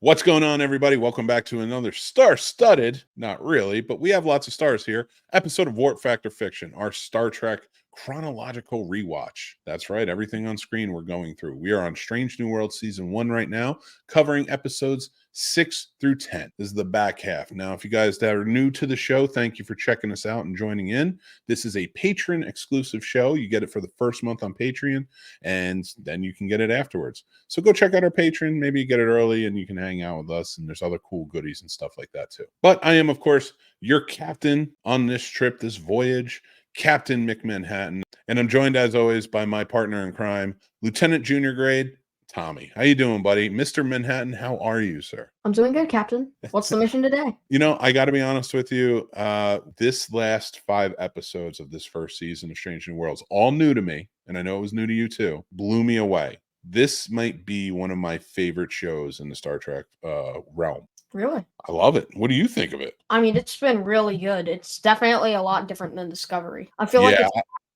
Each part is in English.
What's going on, everybody? Welcome back to another star-studded, not really, but we have lots of stars here, episode of Warp Factor Fiction, our Star Trek chronological rewatch. That's right, everything on screen we're going through. We are on Strange New World Season 1 right now, covering episodes 6 through 10. This is the back half. Now, if you guys that are new to the show, thank you for checking us out and joining in. This is a patron-exclusive show. You get it for the first month on Patreon, and then you can get it afterwards. So go check out our Patreon. Maybe you get it early and you can hang out with us, and there's other cool goodies and stuff like that too. But I am, of course, your captain on this trip, this voyage, Captain McManhattan, and I'm joined as always by my partner in crime, Lieutenant Junior Grade Tommy. How you doing, buddy? Mr. Manhattan, how are you, sir? I'm doing good, Captain. What's the mission today? You know, I got to be honest with you. This last 5 episodes of this first season of Strange New Worlds, all new to me, and I know it was new to you too, blew me away. This might be one of my favorite shows in the Star Trek realm. Really? I love it. What do you think of it? I mean, it's been really good. It's definitely a lot different than Discovery. I feel like it's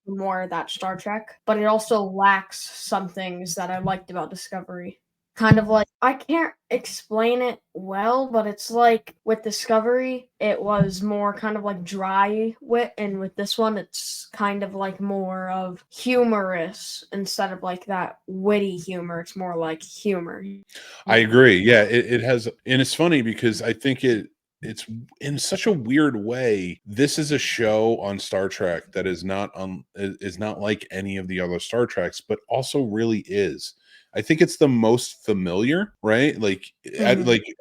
more of that Star Trek, but it also lacks some things that I liked about Discovery. Kind of like, I can't explain it well, but it's like with Discovery, it was more kind of like dry wit, and with this one, it's kind of like more of humorous instead of like that witty humor. It's more like humor. I agree. Yeah, it has, and it's funny because I think it's in such a weird way. This is a show on Star Trek that is not like any of the other Star Treks, but also really is. I think it's the most familiar, right? Like,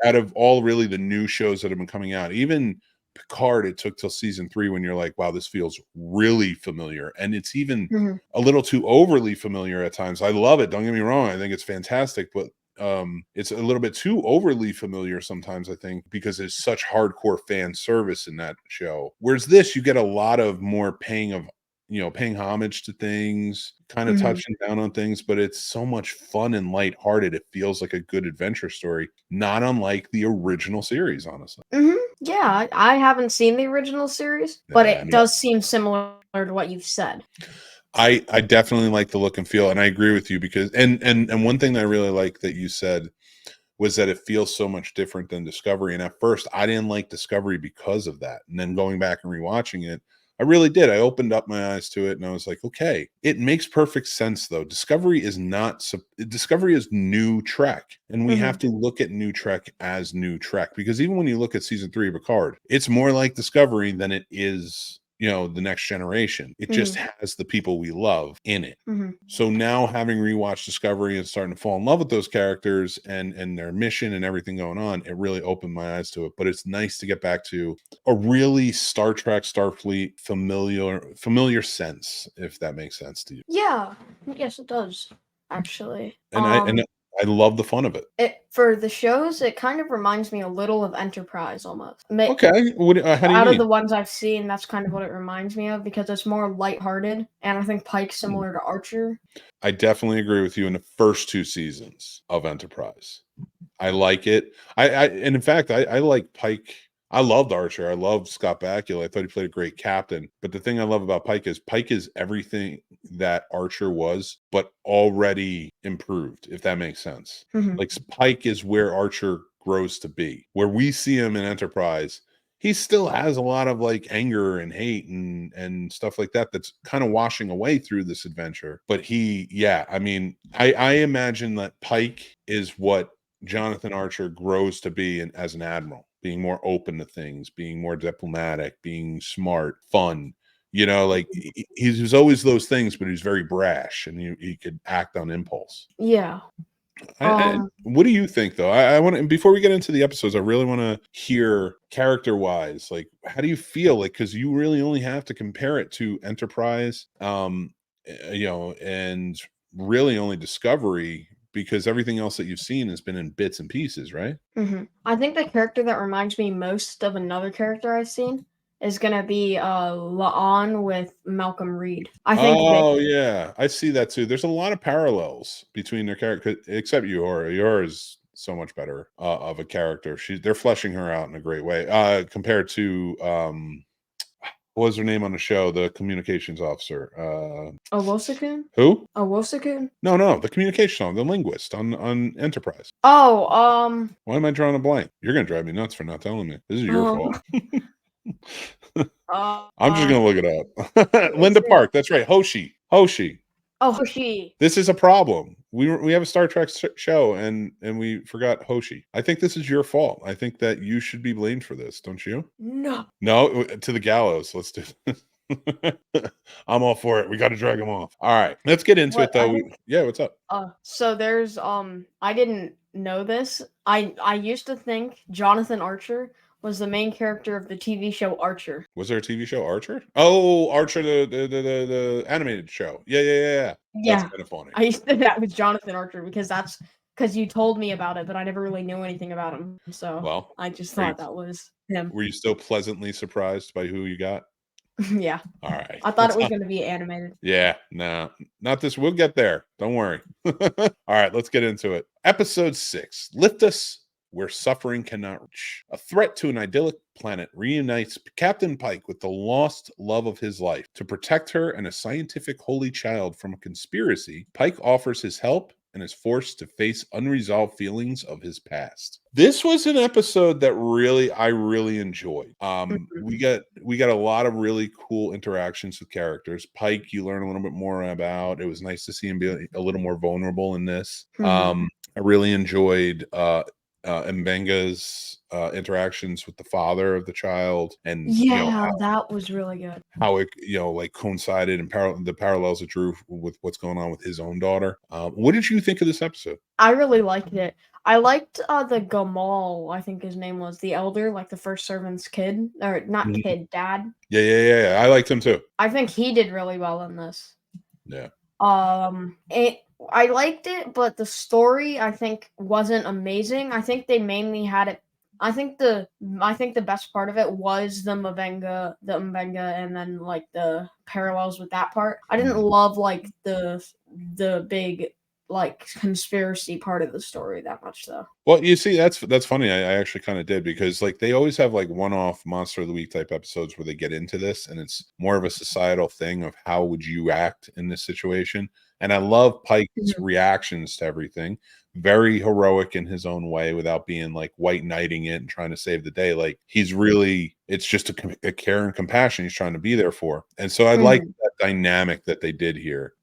out of all really the new shows that have been coming out, even Picard, it took till season 3 when you're like, wow, this feels really familiar. And it's even a little too overly familiar at times. I love it. Don't get me wrong. I think it's fantastic, but it's a little bit too overly familiar sometimes, I think, because there's such hardcore fan service in that show. Whereas this, you get a lot of more paying homage to things, kind of touching down on things, but it's so much fun and lighthearted. It feels like a good adventure story, not unlike the original series, honestly. Yeah, I haven't seen the original series, but it does seem similar to what you've said. I definitely like the look and feel, and I agree with you because and one thing that I really like that you said was that it feels so much different than Discovery. And at first, I didn't like Discovery because of that. And then going back and rewatching it, I really did. I opened up my eyes to it, and I was like, okay, it makes perfect sense, though. Discovery is new Trek, and we have to look at new Trek as new Trek, because even when you look at season 3 of Picard, it's more like Discovery than it is, the Next Generation. It just has the people we love in it. So now, having rewatched Discovery and starting to fall in love with those characters and their mission and everything going on, it really opened my eyes to it. But it's nice to get back to a really Star Trek, Starfleet familiar sense, if that makes sense to you. Yeah, yes, it does, actually. And I love the fun of it. For the shows, it kind of reminds me a little of Enterprise, almost. Okay, how do you Out mean? of the ones I've seen, that's kind of what it reminds me of, because it's more lighthearted, and I think Pike's similar to Archer. I definitely agree with you in the first 2 seasons of Enterprise. I like it. And in fact, I like Pike. I loved Archer. I loved Scott Bakula. I thought he played a great captain. But the thing I love about Pike is everything that Archer was, but already improved, if that makes sense. Like, Pike is where Archer grows to be. Where we see him in Enterprise, he still has a lot of like anger and hate and stuff like that that's kind of washing away through this adventure. But I imagine that Pike is what Jonathan Archer grows to be as an admiral, being more open to things, being more diplomatic, being smart, fun. Like, he was always those things, but he's very brash, and he could act on impulse. Yeah. What do you think, though? I want to, before we get into the episodes, I really want to hear character wise, like, how do you feel? Like, because you really only have to compare it to Enterprise, and really only Discovery, because everything else that you've seen has been in bits and pieces, right? I think the character that reminds me most of another character I've seen is gonna be La'an with Malcolm Reed. I think. Oh yeah, I see that too. There's a lot of parallels between their character, except Uhura. Uhura is so much better of a character. They're fleshing her out in a great way compared to What was her name on the show? The communications officer. Owosakun? Who? Owosakun? No, the communication, the linguist on Enterprise. Oh, Why am I drawing a blank? You're gonna drive me nuts for not telling me. This is your fault. I'm just gonna look it up. Linda Park. That's right. Hoshi. Oh, Hoshi. This is a problem. We have a Star Trek show and we forgot Hoshi. I think this is your fault. I think that you should be blamed for this, don't you? No. No, to the gallows. Let's do this. I'm all for it. We got to drag him off. All right, let's get into it though. Yeah, what's up? So there's I didn't know this. I used to think Jonathan Archer was the main character of the TV show Archer. Was there a TV show Archer? Oh, Archer, the animated show. Yeah. That's kind of funny. I used to think that was Jonathan Archer because you told me about it, but I never really knew anything about him. So well, I just thought that was him. Were you still pleasantly surprised by who you got? Yeah. All right. I thought it was going to be animated. Yeah, no, not this. We'll get there. Don't worry. All right, let's get into it. Episode 6. Lift us where suffering cannot reach. A threat to an idyllic planet reunites Captain Pike with the lost love of his life. To protect her and a scientific holy child from a conspiracy, Pike offers his help and is forced to face unresolved feelings of his past. This was an episode that I really enjoyed. We got a lot of really cool interactions with characters. Pike, you learn a little bit more about. It was nice to see him be a little more vulnerable in this. I really enjoyed Mbenga's interactions with the father of the child, and that was really good. How it like coincided and the parallels it drew with what's going on with his own daughter. What did you think of this episode? I really liked it. I liked the Gamal, I think his name was, the elder, like the first servant's kid, or not kid, dad. Yeah. I liked him too. I think he did really well in this. Yeah. I liked it, but the story I think wasn't amazing. I think they mainly had it. I think the best part of it was the Mbenga, and then like the parallels with that part. I didn't love like the big like conspiracy part of the story that much though. Well, you see, that's funny. I actually kind of did, because like they always have like one-off monster of the week type episodes where they get into this, and it's more of a societal thing of how would you act in this situation. And I love Pike's reactions to everything. Very heroic in his own way without being like white knighting it and trying to save the day. Like he's really, it's just a care and compassion he's trying to be there for. And so I like that dynamic that they did here.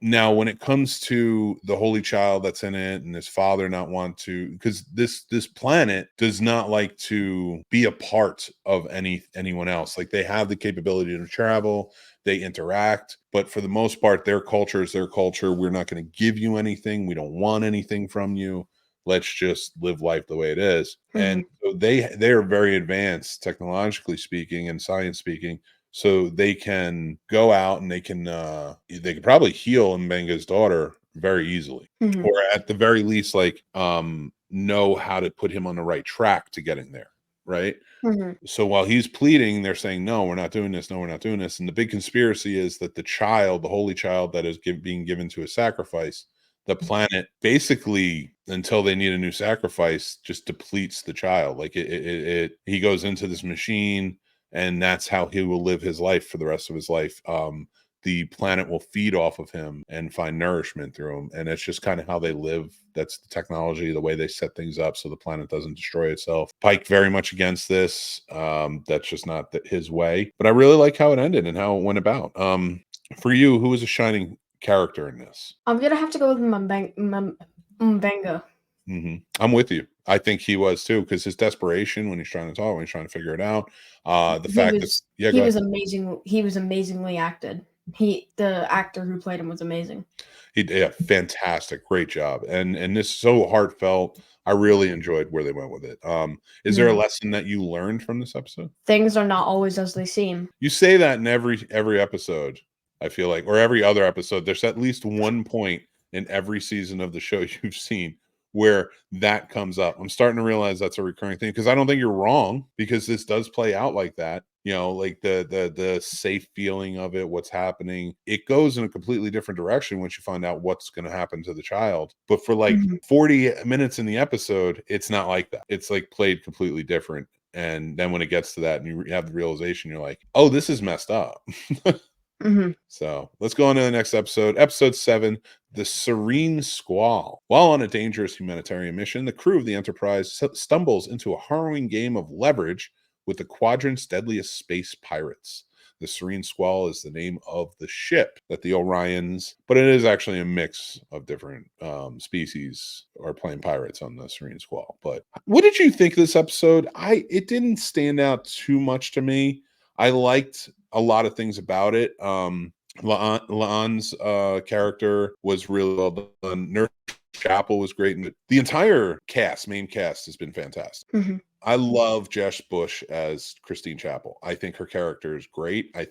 Now, when it comes to the holy child that's in it and his father not want to, because this planet does not like to be a part of anyone else. Like they have the capability to travel, they interact, but for the most part, their culture is their culture. We're not going to give you anything. We don't want anything from you. Let's just live life the way it is. And so they are very advanced technologically speaking and science speaking. So they can go out and they can probably heal Mbenga's daughter very easily, or at the very least, like know how to put him on the right track to getting there, right? So while he's pleading, they're saying, no, we're not doing this. No, we're not doing this. And the big conspiracy is that the child, the holy child that is being given to a sacrifice, the planet basically, until they need a new sacrifice, just depletes the child. Like he goes into this machine, and that's how he will live his life for the rest of his life. The planet will feed off of him and find nourishment through him. And it's just kind of how they live. That's the technology, the way they set things up so the planet doesn't destroy itself. Pike very much against this. That's just not his way. But I really like how it ended and how it went about. For you, who was a shining character in this? I'm going to have to go with Mbenga. I'm with you. I think he was too, because his desperation when he's trying to talk, when he's trying to figure it out, he was amazing. He was amazingly acted. The actor who played him was amazing. He did fantastic, great job, and this is so heartfelt. I really enjoyed where they went with it. Is there a lesson that you learned from this episode? Things are not always as they seem. You say that in every episode, I feel like, or every other episode. There's at least one point in every season of the show you've seen where that comes up. I'm starting to realize that's a recurring thing, because I don't think you're wrong, because this does play out like that. You know, like the safe feeling of it, what's happening. It goes in a completely different direction once you find out what's going to happen to the child. But for like 40 minutes in the episode, it's not like that. It's like played completely different. And then when it gets to that and you have the realization, you're like, oh, this is messed up. So let's go on to the next episode. Episode 7, The Serene Squall. While on a dangerous humanitarian mission, the crew of the Enterprise stumbles into a harrowing game of leverage with the quadrant's deadliest space pirates. The Serene Squall is the name of the ship that the Orions, but it is actually a mix of different species are playing pirates on the Serene Squall. But what did you think of this episode? It didn't stand out too much to me. I liked a lot of things about it. La'an's character was really well done. Nurse Chapel was great, and the entire main cast, has been fantastic. I love Jess Bush as Christine Chapel. I think her character is great. I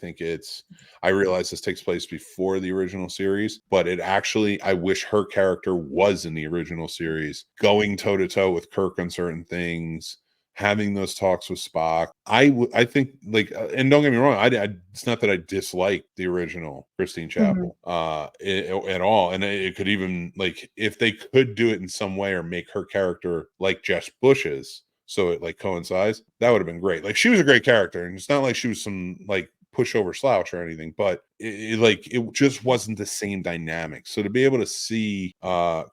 realize this takes place before the original series, but I wish her character was in the original series, going toe to toe with Kirk on certain things, having those talks with Spock. I think, like, and don't get me wrong, it's not that I dislike the original Christine Chapel at all. And it could even, like, if they could do it in some way or make her character like Jess Bush's, so it like coincides, that would have been great. Like, she was a great character, and it's not like she was some like pushover slouch or anything, but it just wasn't the same dynamic. So to be able to see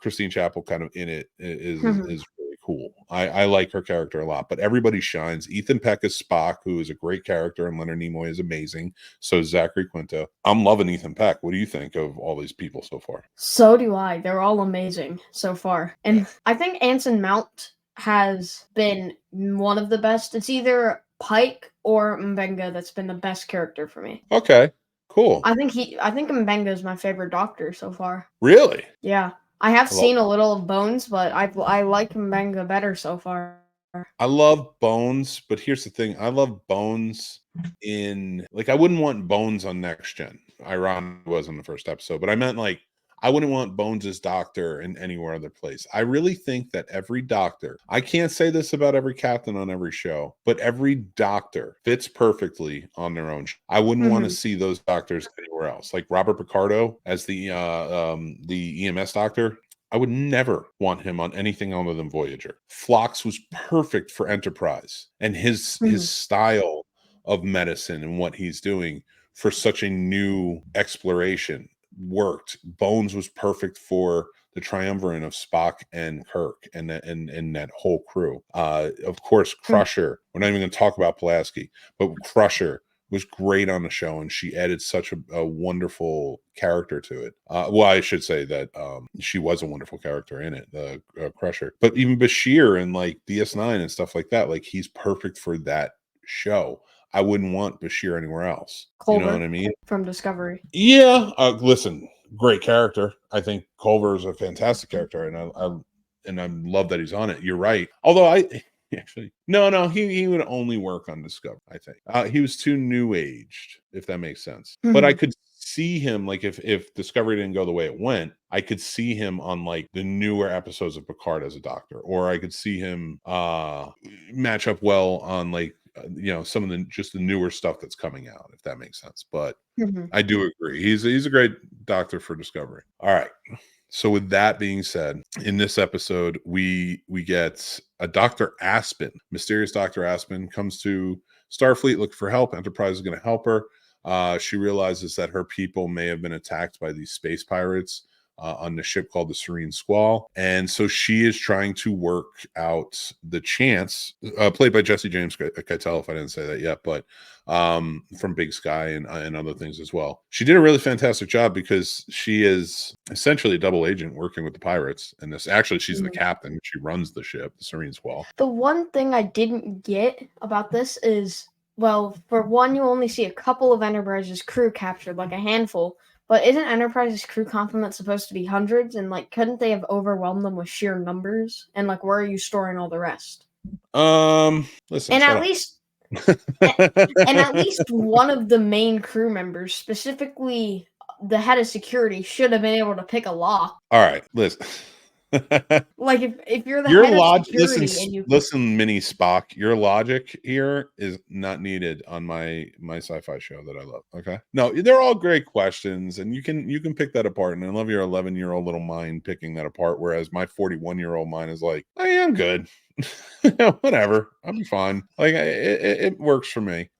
Christine Chapel kind of in it is really cool. I like her character a lot, but everybody shines. Ethan Peck is Spock, who is a great character, and Leonard Nimoy is amazing. So is Zachary Quinto. I'm loving Ethan Peck. What do you think of all these people so far? So do I. They're all amazing so far. And I think Anson Mount has been one of the best. It's either Pike or Mbenga that's been the best character for me. Okay, cool. I think Mbenga is my favorite Doctor so far. Really? Yeah. I have seen a little of Bones, but I like Mbenga better so far. I love Bones, but here's the thing. I love Bones in, like, I wouldn't want Bones on Next Gen. Ironically, was on the first episode, but I meant, like, I wouldn't want Bones as Doctor in anywhere other place. I really think that every Doctor, I can't say this about every captain on every show, but every Doctor fits perfectly on their own. I wouldn't want to see those Doctors anywhere else. Like Robert Picardo as the EMS Doctor, I would never want him on anything other than Voyager. Phlox was perfect for Enterprise, and his style of medicine and what he's doing for such a new exploration worked. Bones was perfect for the triumvirate of Spock and Kirk and that whole crew. Of course, Crusher. We're not even going to talk about Pulaski, but Crusher was great on the show, and she added such a wonderful character to it. Well, I should say that she was a wonderful character in it, Crusher. But even Bashir and like DS9 and stuff like that, like, he's perfect for that show. I wouldn't want Bashir anywhere else. Culver, you know what I mean? From Discovery. Yeah. Listen, great character. I think Culver is a fantastic character, and I love that he's on it. You're right. Although actually, no, he would only work on Discovery, I think. He was too new aged, if that makes sense. But I could see him, like, if Discovery didn't go the way it went, I could see him on like the newer episodes of Picard as a Doctor, or I could see him match up well on like some of the newer stuff that's coming out, if that makes sense. But I do agree, he's a great Doctor for Discovery. All right. So with that being said, in this episode, we get a Dr. Aspen. Mysterious Dr. Aspen comes to Starfleet looking for help. Enterprise is going to help her. She realizes that her people may have been attacked by these space pirates on the ship called the Serene Squall. And so she is trying to work out the chance, played by Jesse James Keitel, if I didn't say that yet, but from Big Sky and other things as well. She did a really fantastic job, because she is essentially a double agent working with the pirates. And she's the captain. She runs the ship, the Serene Squall. The one thing I didn't get about this is, well, for one, you only see a couple of Enterprise's crew captured, like a handful. But isn't Enterprise's crew complement supposed to be hundreds? And like, couldn't they have overwhelmed them with sheer numbers? And like, where are you storing all the rest? Listen, and at least and at least one of the main crew members, specifically the head of security, should have been able to pick a lock. All right, listen. Like, if you're the head of security, listen, Mini Spock, your logic here is not needed on my sci-fi show that I love. Okay, no, they're all great questions, and you can pick that apart. And I love your 11-year-old little mind picking that apart, whereas my 41-year-old mind is like, I am good. Whatever, I'll be fine. Like it works for me.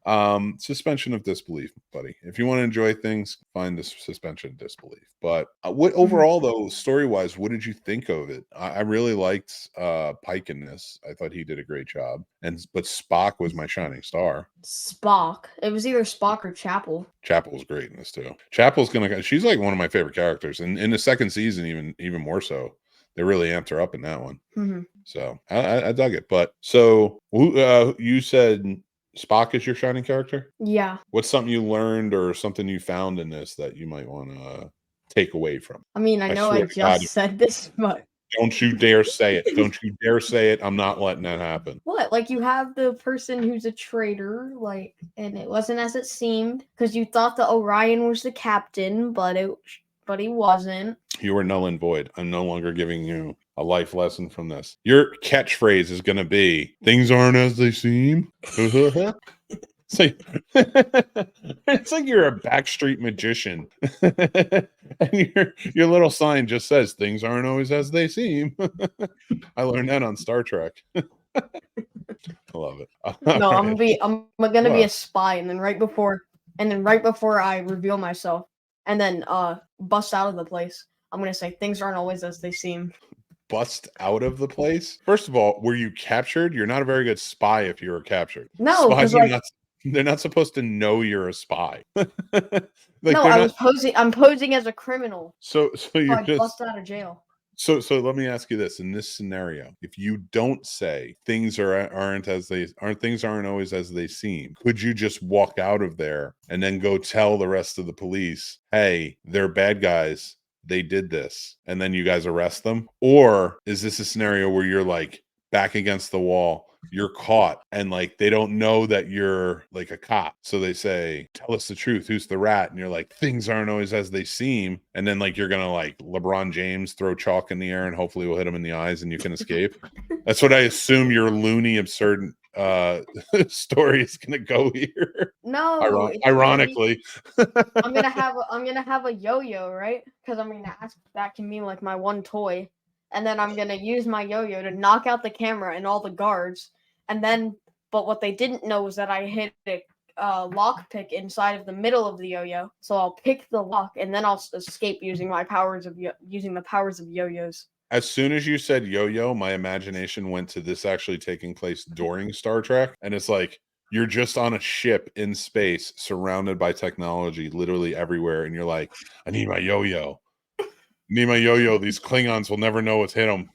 Suspension of disbelief, buddy. If you want to enjoy things, find the suspension of disbelief. But what overall though, story wise, what did you think of it? I really liked Pike in this. I thought he did a great job. But Spock was my shining star. Spock. It was either Spock or Chapel. Chapel was great in this too. She's like one of my favorite characters, and in the second season, even more so. They really amped her up in that one. Mm-hmm. So I dug it. But so you said Spock is your shining character? Yeah. What's something you learned or something you found in this that you might want to take away from? I mean, I know I just said this, but don't you dare say it. Don't you dare say it. I'm not letting that happen. What? Like, you have the person who's a traitor, like, and it wasn't as it seemed, because you thought that Orion was the captain, but he wasn't. You are null and void. I'm no longer giving you a life lesson from this. Your catchphrase is going to be, things aren't as they seem. It's like you're a backstreet magician. And your little sign just says, things aren't always as they seem. I learned that on Star Trek. I love it. No, I'm gonna be a spy, and then right before I reveal myself, and then bust out of the place, I'm gonna say things aren't always as they seem. Bust out of the place? First of all, were you captured? You're not a very good spy if you were captured. No, spies are they're not supposed to know you're a spy. I'm posing as a criminal. So you're just bust out of jail. So let me ask you this: in this scenario, if you don't say things aren't always as they seem, could you just walk out of there and then go tell the rest of the police, "Hey, they're bad guys. They did this," and then you guys arrest them? Or is this a scenario where you're like back against the wall? You're caught and like they don't know that you're like a cop, so they say, tell us the truth, who's the rat? And you're like, things aren't always as they seem, and then like you're gonna like LeBron James throw chalk in the air and hopefully we'll hit him in the eyes and you can escape. That's what I assume your loony absurd story is gonna go here. No, ironically. I'm gonna have a yo-yo, right? Because I mean that can mean like my one toy. And then I'm gonna use my yo-yo to knock out the camera and all the guards. But what they didn't know was that I hit a lock pick inside of the middle of the yo-yo. So I'll pick the lock and then I'll escape using the powers of yo-yos. As soon as you said yo-yo, my imagination went to this actually taking place during Star Trek, and it's like you're just on a ship in space, surrounded by technology, literally everywhere, and you're like, I need my yo-yo. Need my yo-yo. These Klingons will never know what's hit them.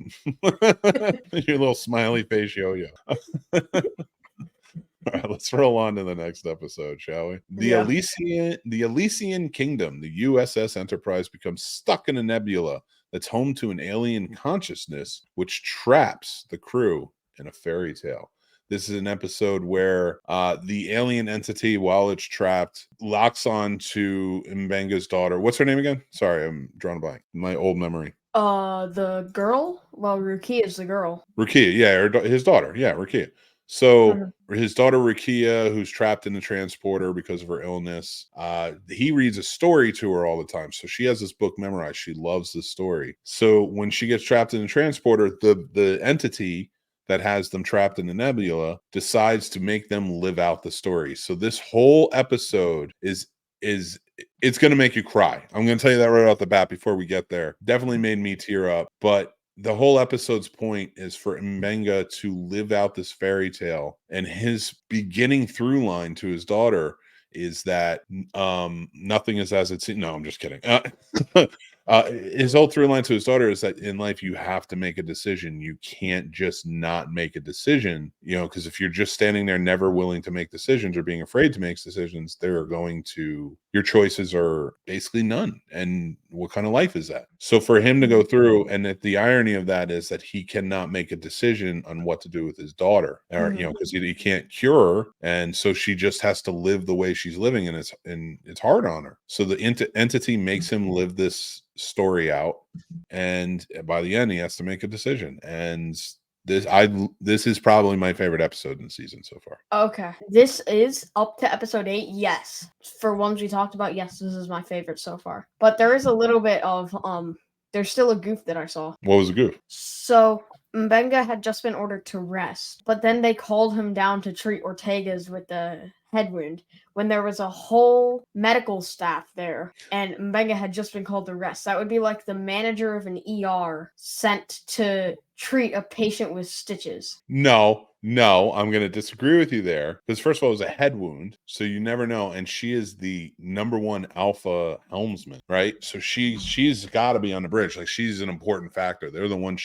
Your little smiley face yo-yo. All right, let's roll on to the next episode, shall we? The Elysian Kingdom, the U.S.S. Enterprise becomes stuck in a nebula that's home to an alien consciousness, which traps the crew in a fairy tale. This is an episode where the alien entity, while it's trapped, locks on to Mbenga's daughter. What's her name again? Sorry, I'm drawing a blank. My old memory. The girl? Well, Rukia is the girl. Rukia, yeah, his daughter. Yeah, Rukia. So his daughter Rukia, who's trapped in the transporter because of her illness, he reads a story to her all the time. So she has this book memorized. She loves this story. So when she gets trapped in the transporter, the entity that has them trapped in the nebula decides to make them live out the story. So this whole episode is it's going to make you cry. I'm going to tell you that right off the bat before we get there. Definitely made me tear up. But the whole episode's point is for Mbenga to live out this fairy tale, and his beginning through line to his daughter is that nothing is as it seems. No, I'm just kidding. His whole through line to his daughter is that in life you have to make a decision. You can't just not make a decision, because if you're just standing there never willing to make decisions or being afraid to make decisions, your choices are basically none. And what kind of life is that? So for him to go through, and that the irony of that is that he cannot make a decision on what to do with his daughter, or because he can't cure her, and so she just has to live the way she's living, and it's hard on her. So the entity makes him live this story out, and by the end he has to make a decision. And this is probably my favorite episode in the season so far. Okay, this is up to episode 8. Yes, for ones we talked about, yes, this is my favorite so far. But there is a little bit of there's still a goof that I saw. What was the goof? So Mbenga had just been ordered to rest, but then they called him down to treat Ortega's with the head wound when there was a whole medical staff there, and Mbenga had just been called to rest. That would be like the manager of an ER sent to treat a patient with stitches. No, I'm going to disagree with you there. Because first of all, it was a head wound, so you never know. And she is the #1 alpha helmsman, right? So she's got to be on the bridge. Like, she's an important factor. They're the one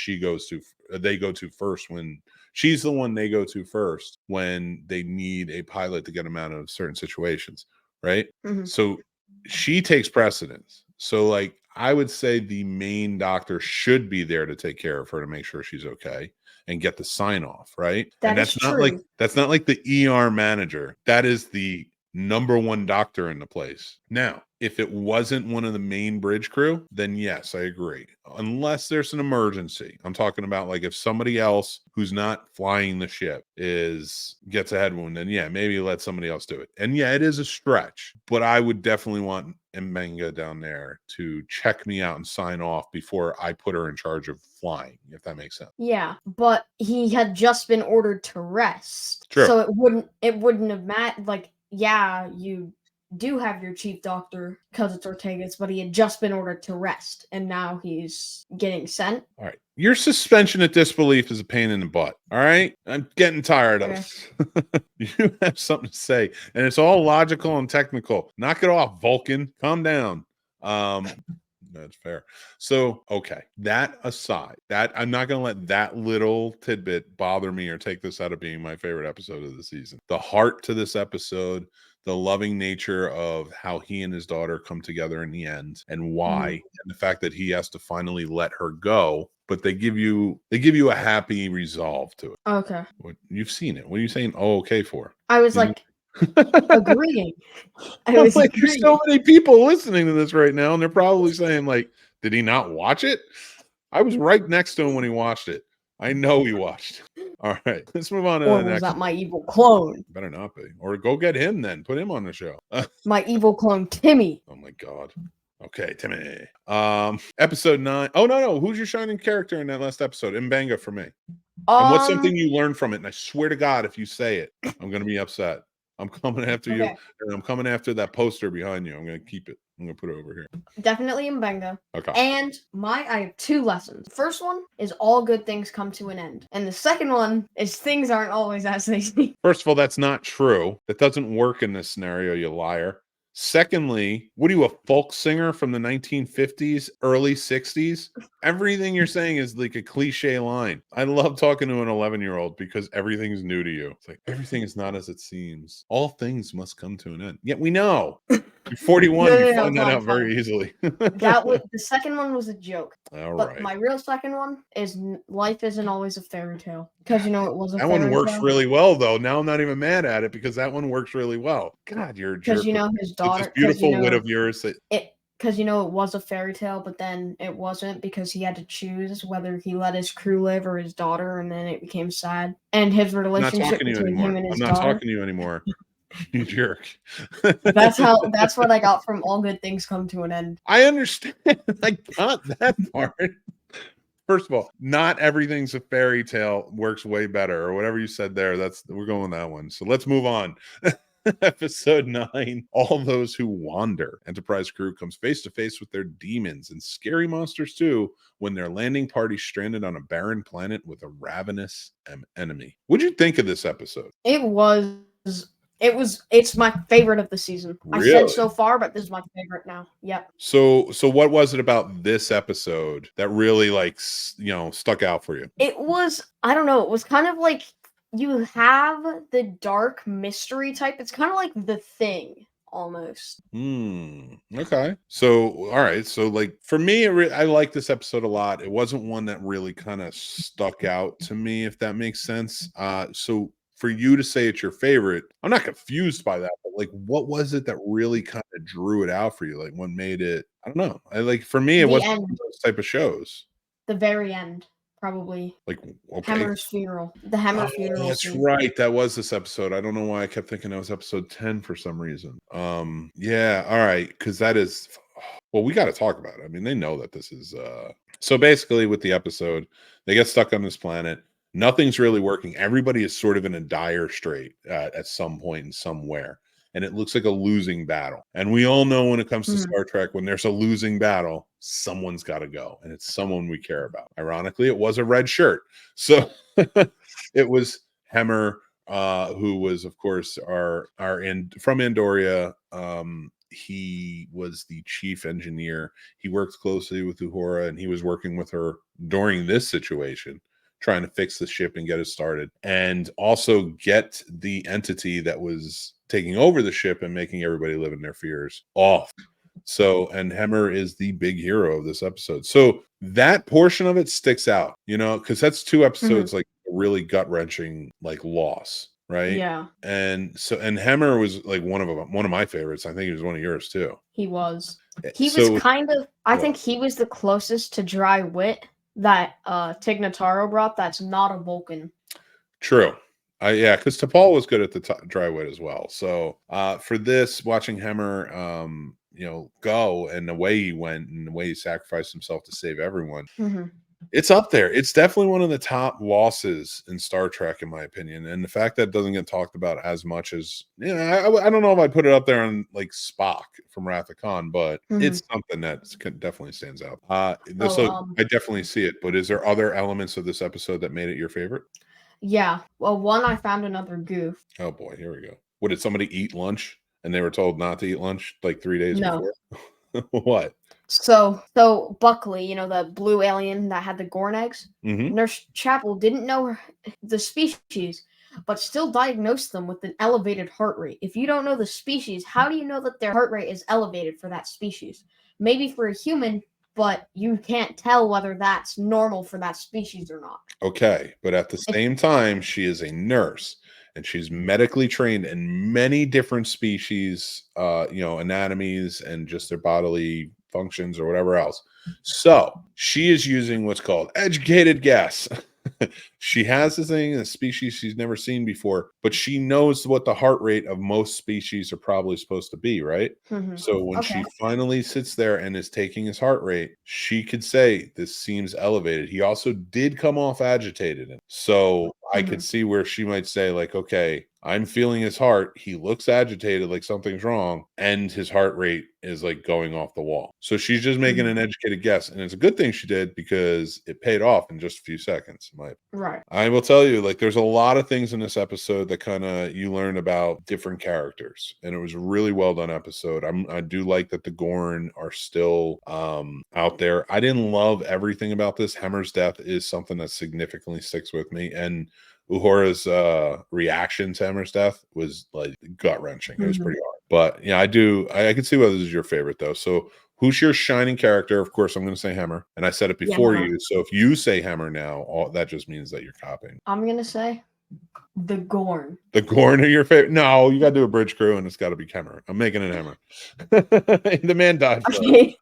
they go to first when she's the one they go to first when they need a pilot to get them out of certain situations, right? Mhm. So she takes precedence. So, like, I would say the main doctor should be there to take care of her to make sure she's okay and get the sign off, right? And That is true. that's not like the ER manager. That is the #1 doctor in the place. Now, if it wasn't one of the main bridge crew, then yes, I agree. Unless there's an emergency. I'm talking about, like, if somebody else who's not flying the ship gets a head wound, then yeah, maybe let somebody else do it. And yeah, it is a stretch, but I would definitely want Mbenga down there to check me out and sign off before I put her in charge of flying, if that makes sense. Yeah, but he had just been ordered to rest. True. So it wouldn't have mattered. Like, yeah, you do have your chief doctor because it's Ortega's, but he had just been ordered to rest, and now he's getting sent. All right. Your suspension of disbelief is a pain in the butt. All right. I'm getting tired of it. You have something to say, and it's all logical and technical. Knock it off, Vulcan. Calm down. That's fair. So, okay. That aside, that I'm not going to let that little tidbit bother me or take this out of being my favorite episode of the season. The heart to this episode, the loving nature of how he and his daughter come together in the end and why, and the fact that he has to finally let her go, but they give you a happy resolve to it. Okay. What, you've seen it. What are you saying? Oh, okay for? I was like agreeing. I was Like, agreeing. there's so many people listening to this right now, and they're probably saying, like, did he not watch it? I was right next to him when he watched it. I know he watched it. All right, let's move on to Or the was next. that my evil clone? Better not be. Or go get him then. Put him on the show. My evil clone Timmy. Oh my God. Okay, Timmy. Episode 9. Oh no. Who's your shining character in that last episode? Mbenga for me. And what's something you learned from it? And I swear to God, if you say it, I'm gonna be upset. I'm coming after you, and I'm coming after that poster behind you. I'm gonna keep it. I'm gonna put it over here. Definitely Mbenga. Okay. And I have 2 lessons. The first one is all good things come to an end. And the second one is things aren't always as they seem. First of all, that's not true. That doesn't work in this scenario, you liar. Secondly, what are you, a folk singer from the 1950s, early 60s? Everything you're saying is like a cliche line. I love talking to an 11-year-old because everything's new to you. It's like, everything is not as it seems. All things must come to an end. Yet we know. You're 41, you find that out very easily. The second one was a joke. All but right. my real second one is life isn't always a fairy tale. Because it was a that fairy one works tale. really well, though. Now I'm not even mad at it because that one works really well. God, you're a jerk. Because his daughter. This beautiful wit of yours. Because it was a fairy tale, but then it wasn't because he had to choose whether he let his crew live or his daughter, and then it became sad. And his relationship between him and his daughter. I'm not talking to you anymore. You jerk. That's what I got from all good things come to an end. I understand. I got that part. First of all, not everything's a fairy tale works way better, or whatever you said there. We're going with that one. So let's move on. Episode 9, All Those Who Wander. Enterprise crew comes face to face with their demons and scary monsters too when their landing party stranded on a barren planet with a ravenous enemy. What'd you think of this episode? It's my favorite of the season. Really? I said so far, but this is my favorite now. Yep. So what was it about this episode that really, like, stuck out for you? It was, I don't know, it was kind of like you have the dark mystery type. It's kind of like The Thing almost. Okay. So, all right. So, like, for me, I like this episode a lot. It wasn't one that really kind of stuck out to me, if that makes sense. So for you to say it's your favorite, I'm not confused by that, but like, what was it that really kind of drew it out for you? Like, what made it? I don't know. For me, it wasn't one of those type of shows. The very end. Probably. Like, okay. Hammer's funeral. The Hammer funeral. That's scene. Right. That was this episode. I don't know why I kept thinking that was episode 10 for some reason. Yeah. All right. Because that is, well, we got to talk about it. I mean, they know that this is, so basically with the episode, They get stuck on this planet. Nothing's really working. Everybody is sort of in a dire strait at some point and somewhere. And it looks like a losing battle. And we all know when it comes to Star Trek, when there's a losing battle, someone's got to go. And it's someone we care about. Ironically, it was a red shirt. So it was Hemmer, who was, of course, from Andoria. He was the chief engineer. He worked closely with Uhura, and he was working with her during this situation, trying to fix the ship and get it started, and also get the entity that was taking over the ship and making everybody live in their fears off. So, and Hemmer is the big hero of this episode. So that portion of it sticks out, because that's 2 episodes like really gut-wrenching like loss, right? Yeah. And Hemmer was like one of my favorites. I think he was one of yours too. He was. He was kind of, I think he was the closest to dry wit that Tig Notaro brought that's not a Vulcan. True. Yeah, because T'Pol was good at the dry wit as well. So for this, watching Hemmer go, and the way he went and the way he sacrificed himself to save everyone, it's up there. It's definitely one of the top losses in Star Trek, in my opinion. And the fact that it doesn't get talked about as much as, I don't know if I'd put it up there on like Spock from Wrath of Khan, but it's something that definitely stands out. I definitely see it. But is there other elements of this episode that made it your favorite? Yeah. Well, one, I found another goof. Oh boy, here we go. What, did somebody eat lunch and they were told not to eat lunch like 3 days before? What? So Buckley, the blue alien that had the Gorn eggs, Nurse Chapel didn't know the species, but still diagnosed them with an elevated heart rate. If you don't know the species, how do you know that their heart rate is elevated for that species? Maybe for a human, but you can't tell whether that's normal for that species or not. Okay, but at the same time, she is a nurse, and she's medically trained in many different species, anatomies and just their bodily functions or whatever else. So she is using what's called educated guess. She has this thing, a species she's never seen before, but she knows what the heart rate of most species are probably supposed to be, right? So when she finally sits there and is taking his heart rate, she could say, this seems elevated. He also did come off agitated. So I could see where she might say, like, okay, I'm feeling his heart. He looks agitated, like something's wrong, and his heart rate is like going off the wall. So she's just making an educated guess. And it's a good thing she did, because it paid off in just a few seconds. Right. I will tell you, like, there's a lot of things in this episode that kind of you learn about different characters, and it was a really well done episode. I do like that the Gorn are still out there. I didn't love everything about this. Hemmer's death is something that significantly sticks with me, and Uhura's reaction to Hemmer's death was like gut wrenching. It was pretty hard, but yeah, I can see why this is your favorite though. So who's your shining character? Of course, I'm going to say Hemmer, and I said it before you. So if you say Hemmer now, that just means that you're copying. I'm going to say the Gorn. The Gorn are your favorite? No, you got to do a bridge crew, and it's got to be Hemmer. I'm making it Hemmer. The man died. Okay.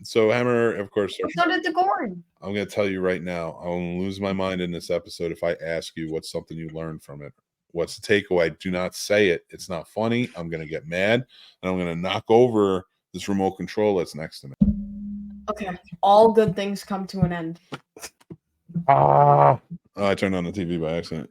So Hemmer, of course. So did the Gorn. I'm going to tell you right now, I'll lose my mind in this episode if I ask you what's something you learned from it. What's the takeaway? Do not say it. It's not funny. I'm going to get mad, and I'm going to knock over this remote control that's next to me. Okay. All good things come to an end. Oh, I turned on the TV by accident.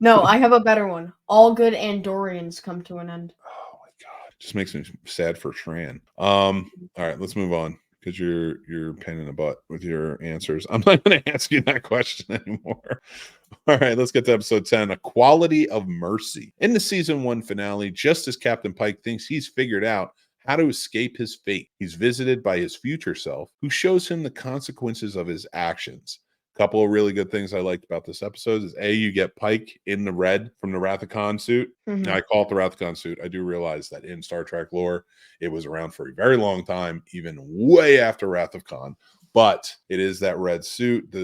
No, I have a better one. All good Andorians come to an end. Oh my god. Just makes me sad for Tran. All right, let's move on, because you're pain in the butt with your answers. I'm not going to ask you that question anymore. All right, let's get to episode 10, A Quality of Mercy. In the season 1 finale, just as Captain Pike thinks he's figured out how to escape his fate, he's visited by his future self, who shows him the consequences of his actions. A couple of really good things I liked about this episode is you get Pike in the red from the Wrath of Khan suit. Now, I call it the Wrath of Khan suit. I do realize that in Star Trek lore, it was around for a very long time, even way after Wrath of Khan. But it is that red suit.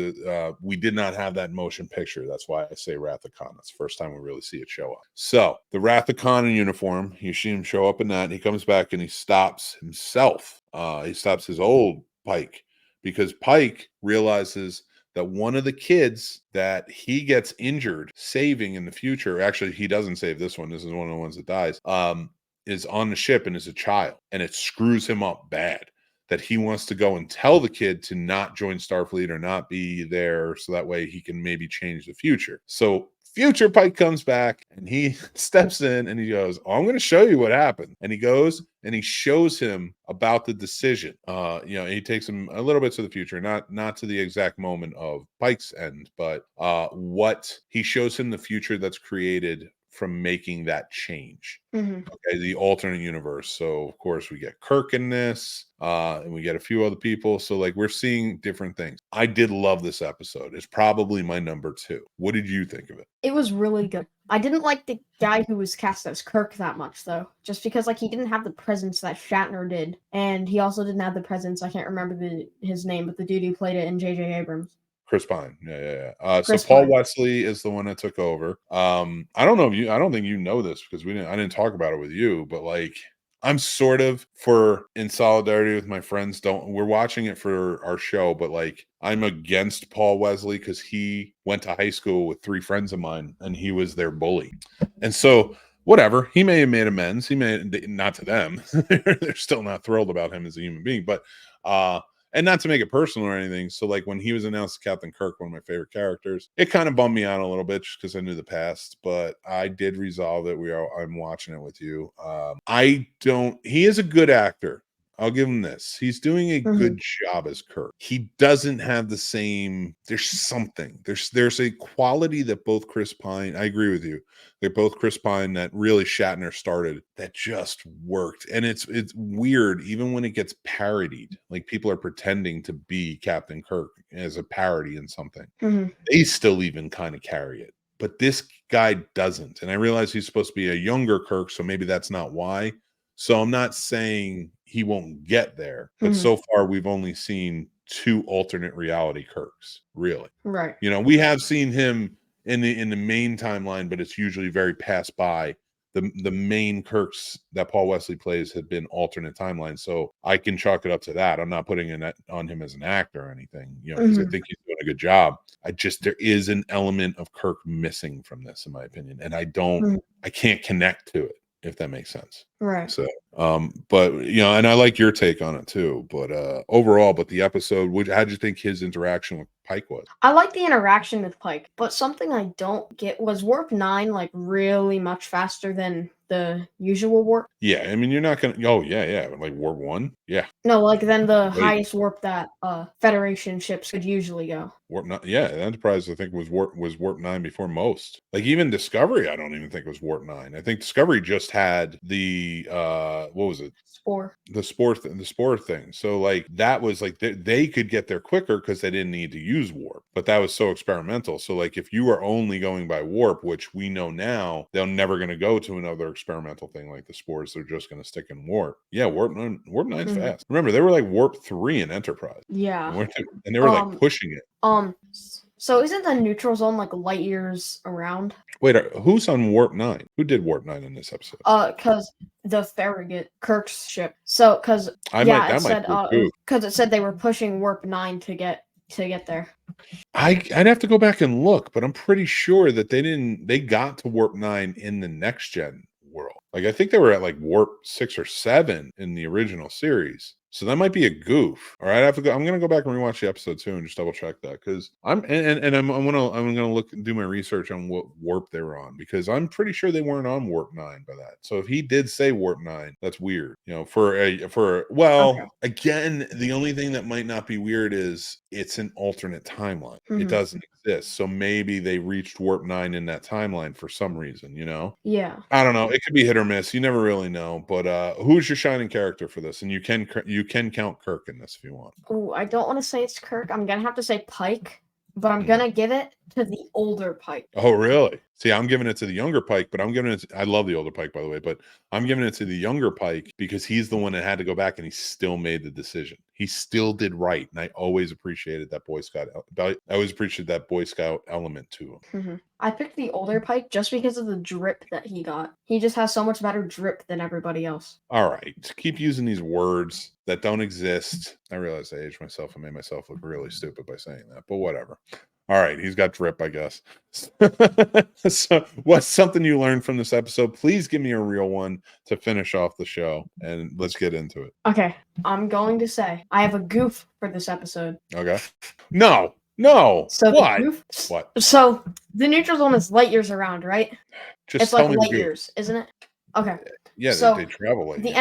We did not have that motion picture. That's why I say Wrath of Khan. That's the first time we really see it show up. So the Wrath of Khan in uniform, you see him show up in that. He comes back and he stops himself. He stops his old Pike, because Pike realizes that one of the kids that he gets injured saving in the future, actually he doesn't save this one. This is one of the ones that dies. Is on the ship and is a child, and it screws him up bad. that he wants to go and tell the kid to not join Starfleet or not be there, so that way he can maybe change the future. So future Pike comes back and he steps in and he goes, "Oh, I'm going to show you what happened." And he goes and he shows him about the decision. He takes him a little bit to the future, not to the exact moment of Pike's end, but what he shows him the future that's created from making that change. Okay, the alternate universe. So of course we get Kirk in this, and we get a few other people. So like we're seeing different things. I did love this episode. It's probably my number 2. What did you think of it? It was really good. I didn't like the guy who was cast as Kirk that much though, just because like he didn't have the presence that Shatner did, and he also didn't have the presence. I can't remember his name, but the dude who played it in J.J. Abrams. Chris Pine. Yeah. So Chris Paul Pine. Wesley is the one that took over. I don't know if you, I don't think you know this because I didn't talk about it with you, but like I'm sort of in solidarity with my friends. We're watching it for our show, but like I'm against Paul Wesley because he went to high school with 3 friends of mine and he was their bully. And so whatever, he may have made amends. He may not to them. They're still not thrilled about him as a human being, but and not to make it personal or anything. So like when he was announced as Captain Kirk, one of my favorite characters, it kind of bummed me out a little bit just because I knew the past, but I did resolve it. I'm watching it with you. He is a good actor. I'll give him this. He's doing a good job as Kirk. He doesn't have the same, there's a quality that both Chris Pine, I agree with you. They're both Chris Pine that really Shatner started that just worked. And it's weird, even when it gets parodied, like people are pretending to be Captain Kirk as a parody in something. They still even kind of carry it. But this guy doesn't. And I realize he's supposed to be a younger Kirk, so maybe that's not why. So I'm not saying he won't get there, but so far we've only seen 2 alternate reality Kirks, really. Right. We have seen him in the main timeline, but it's usually very passed by. The main Kirks that Paul Wesley plays have been alternate timelines, so I can chalk it up to that. I'm not putting it on him as an actor or anything, because I think he's doing a good job. There is an element of Kirk missing from this, in my opinion, and I can't connect to it, if that makes sense. Right. So, but and I like your take on it too. But overall, the episode, how'd you think his interaction with Pike was? I like the interaction with Pike, but something I don't get was Warp 9 like really much faster than the usual warp? Yeah, I mean you're not gonna. Oh yeah, like Warp 1. Yeah. No, like than the highest warp that Federation ships could usually go. Warp 9. Yeah, Enterprise I think was Warp 9 before most. Like even Discovery, I don't even think was Warp 9. I think Discovery just had the what was it? Spore. The spore thing. So like that was like they could get there quicker because they didn't need to use warp, but that was so experimental. So like if you are only going by warp, which we know now they're never going to go to another experimental thing like the spores, they're just going to stick in warp. Yeah, warp 9's fast. Remember, they were like warp 3 in Enterprise. Yeah. And they were like pushing it. So isn't the neutral zone like light years around? Wait, who's on Warp 9? Who did Warp 9 in this episode? Because the Farragut, Kirk's ship. So, because it said they were pushing Warp 9 to get there. I'd have to go back and look, but I'm pretty sure that they got to Warp 9 in the next gen world. Like I think they were at like Warp 6 or 7 in the original series. So that might be a goof. All right, I'm gonna go back and rewatch the episode too and just double check that because I'm gonna do my research on what warp they were on because I'm pretty sure they weren't on Warp 9 by that. So if he did say Warp 9, that's weird. Again, the only thing that might not be weird is it's an alternate timeline. It doesn't exist. So maybe they reached Warp 9 in that timeline for some reason, Yeah. I don't know. It could be hit or miss. You never really know. But who's your shining character for this? And you can count Kirk in this if you want. Oh, I don't want to say it's Kirk. I'm gonna have to say Pike, but I'm gonna give it to the older Pike. Oh, really? See, I'm giving it to the younger Pike, but I'm giving it. I love the older Pike, by the way, but I'm giving it to the younger Pike because he's the one that had to go back and he still made the decision. He still did right, and I always appreciated that Boy Scout. I always appreciated that Boy Scout element to him. I picked the older Pike just because of the drip that he got. He just has so much better drip than everybody else. All right, keep using these words that don't exist. I realize I aged myself and made myself look really stupid by saying that, but whatever. All right, he's got drip, I guess. So, what's something you learned from this episode? Please give me a real one to finish off the show, and let's get into it. Okay, I'm going to say I have a goof for this episode. Okay. No. So What? the goof. What? So the neutral zone is light years around, right? Just it's tell like me light the goof. years, isn't it? Okay. Yeah, So they travel light the years.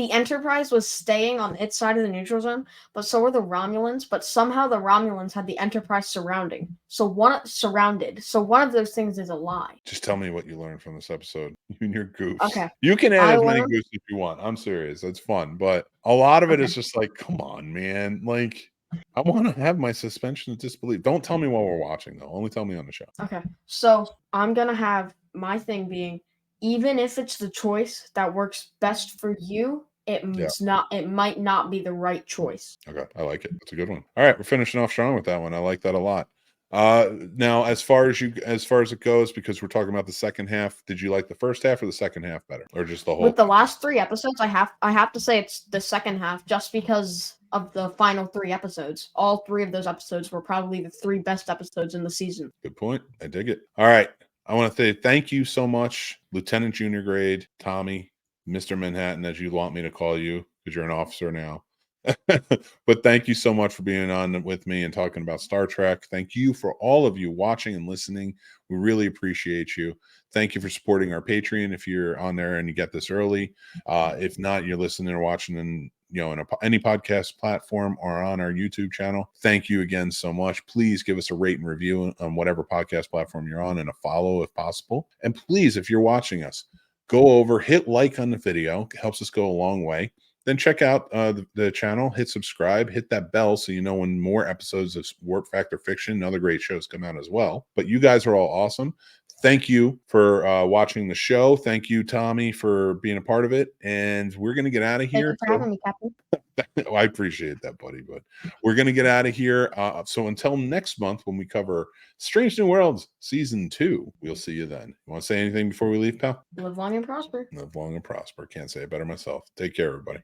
Enterprise was staying on its side of the neutral zone, but so were the Romulans. But somehow the Romulans had the Enterprise surrounded. So one of those things is a lie. Just tell me what you learned from this episode. You and your goofs. Okay. You can add as many goofs as you want. I'm serious. It's fun, but a lot of it is just like, come on, man. Like, I want to have my suspension of disbelief. Don't tell me while we're watching, though. Only tell me on the show. Okay. So I'm gonna have my thing being, even if it's the choice that works best for you, it might not be the right choice. Okay, I like it. That's a good one. All right, we're finishing off strong with that one. I like that a lot. Now, as far as it goes, because we're talking about the second half, did you like the first half or the second half better, or just the whole? With the last 3 episodes, I have to say it's the second half, just because of the final 3 episodes. All 3 of those episodes were probably the 3 best episodes in the season. Good point. I dig it. All right, I want to say thank you so much, Lieutenant Junior Grade Tommy, Mr. Manhattan, as you want me to call you, because you're an officer now. But thank you so much for being on with me and talking about Star Trek. Thank you for all of you watching and listening. We really appreciate you. Thank you for supporting our Patreon if you're on there and you get this early. If not, you're listening or watching in any podcast platform or on our YouTube channel. Thank you again so much. Please give us a rate and review on whatever podcast platform you're on, and a follow if possible. And please, if you're watching us, go over, hit like on the video. It helps us go a long way. Then check out the channel, hit subscribe, hit that bell so you know when more episodes of Warp Factor Fiction and other great shows come out as well. But you guys are all awesome. Thank you for watching the show. Thank you, Tommy, for being a part of it. And we're going to get out of here. Thank you for having me, Captain. I appreciate that, buddy. But we're going to get out of here. So until next month, when we cover Strange New Worlds Season 2, we'll see you then. You want to say anything before we leave, pal? Live long and prosper. Live long and prosper. Can't say it better myself. Take care, everybody.